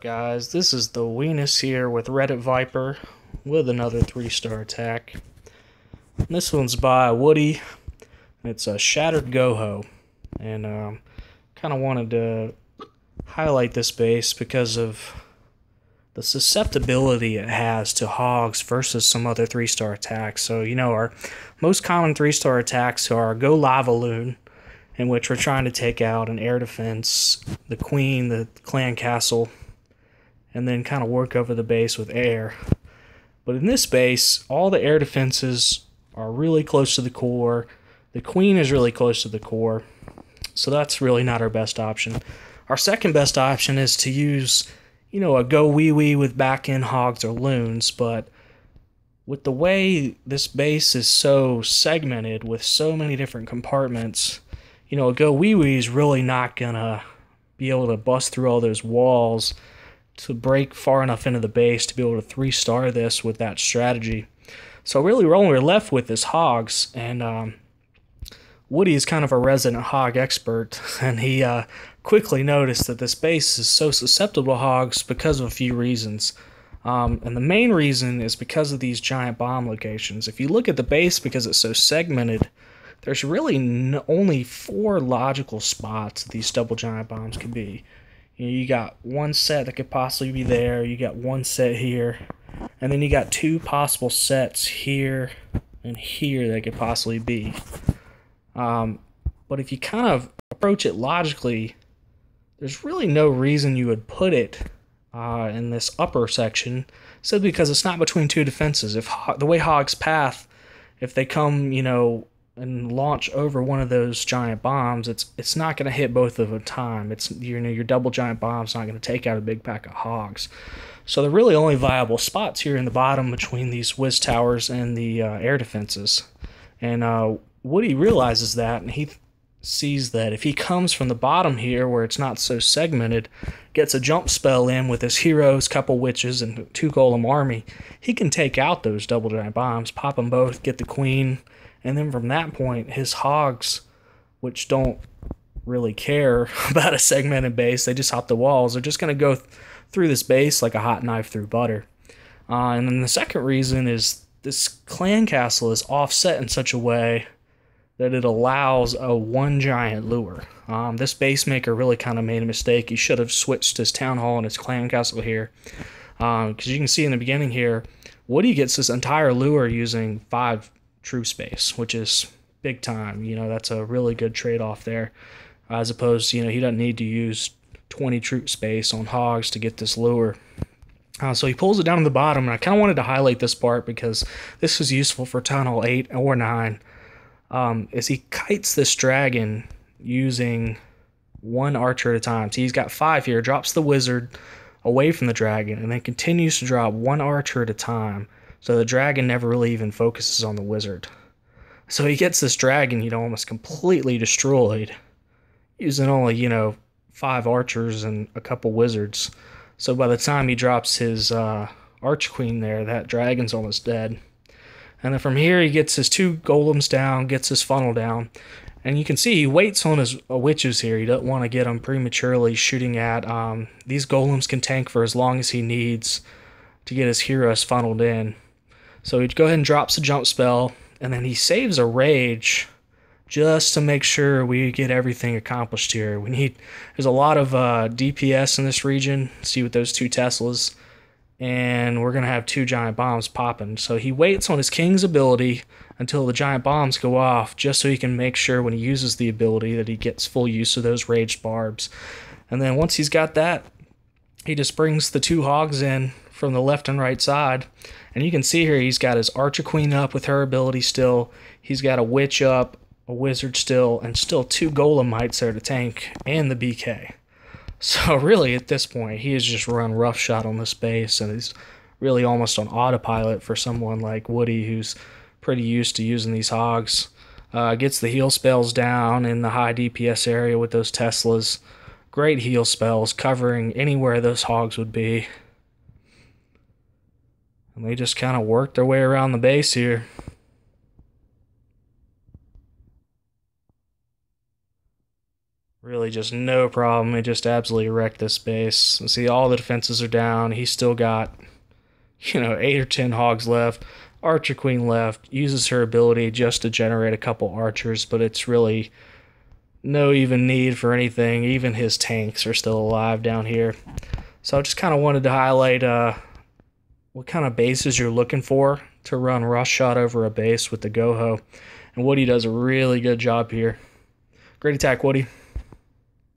Guys? This is the Weenus here with Reddit Viper with another 3-star attack. This one's by Woody. It's a Shattered GoHo. And kind of wanted to highlight this base because of the susceptibility it has to hogs versus some other 3-star attacks. So, our most common 3-star attacks are Go Lava Loon, in which we're trying to take out an air defense, the queen, the clan castle, and then kind of work over the base with air. But in this base, all the air defenses are really close to the core. The queen is really close to the core, so that's really not our best option. Our second best option is to use, a go wee with back-end hogs or loons, but with the way this base is so segmented with so many different compartments, a go wee is really not gonna be able to bust through all those walls to break far enough into the base to be able to 3-star this with that strategy. So really all we're left with is hogs, and Woody is kind of a resident hog expert, and he quickly noticed that this base is so susceptible to hogs because of a few reasons. And the main reason is because of these giant bomb locations. If you look at the base, because it's so segmented, there's really only 4 logical spots these double giant bombs could be. You got one set that could possibly be there, you got one set here, and then you got 2 possible sets here and here that could possibly be. But if you kind of approach it logically, there's really no reason you would put it in this upper section, simply because it's not between 2 defenses. If the way hogs path, if they come, and launch over one of those giant bombs, it's not going to hit both of them at a time. It's your double giant bomb's not going to take out a big pack of hogs. So the really only viable spots here in the bottom between these whiz towers and the air defenses. And Woody realizes that, and he sees that if he comes from the bottom here where it's not so segmented, gets a jump spell in with his heroes, couple witches, and 2 golem army, he can take out those double giant bombs, pop them both, get the queen, and then from that point, his hogs, which don't really care about a segmented base, they just hop the walls, they're just going to go through this base like a hot knife through butter. And then the second reason is this clan castle is offset in such a way that it allows a 1 giant lure. This base maker really kind of made a mistake. He should have switched his town hall and his clan castle here. Because you can see in the beginning here, Woody gets this entire lure using 5 troop space, which is big time. That's a really good trade-off there, as opposed to, he doesn't need to use 20 troop space on hogs to get this lure. So he pulls it down to the bottom, and I kind of wanted to highlight this part because this is useful for Town Hall 8 or 9, is he kites this dragon using 1 archer at a time. So he's got 5 here, drops the wizard away from the dragon, and then continues to drop 1 archer at a time, so the dragon never really even focuses on the wizard. So he gets this dragon, almost completely destroyed, using only, 5 archers and a couple wizards. So by the time he drops his archqueen there, that dragon's almost dead. And then from here, he gets his 2 golems down, gets his funnel down. And you can see he waits on his witches here. He doesn't want to get them prematurely shooting at. These golems can tank for as long as he needs to get his heroes funneled in. So he go ahead and drops a jump spell, and then he saves a rage just to make sure we get everything accomplished here. There's a lot of DPS in this region. See with those 2 Teslas, and we're going to have 2 giant bombs popping. So he waits on his king's ability until the giant bombs go off, just so he can make sure when he uses the ability that he gets full use of those raged barbs. And then once he's got that, he just brings the 2 hogs in from the left and right side. And you can see here he's got his archer queen up with her ability still. He's got a witch up, a wizard still, and still 2 golemites there to tank, and the BK. So really at this point, he has just run roughshod on this base, and he's really almost on autopilot for someone like Woody, who's pretty used to using these hogs. Gets the heal spells down in the high DPS area with those Teslas. Great heal spells covering anywhere those hogs would be. And they just kind of work their way around the base here. Really just no problem. It just absolutely wrecked this base. See, all the defenses are down. He's still got, 8 or 10 hogs left. Archer Queen left. Uses her ability just to generate a couple archers, but it's really no even need for anything. Even his tanks are still alive down here. So I just kind of wanted to highlight what kind of bases you're looking for to run rush shot over a base with the GoHo. And Woody does a really good job here. Great attack, Woody.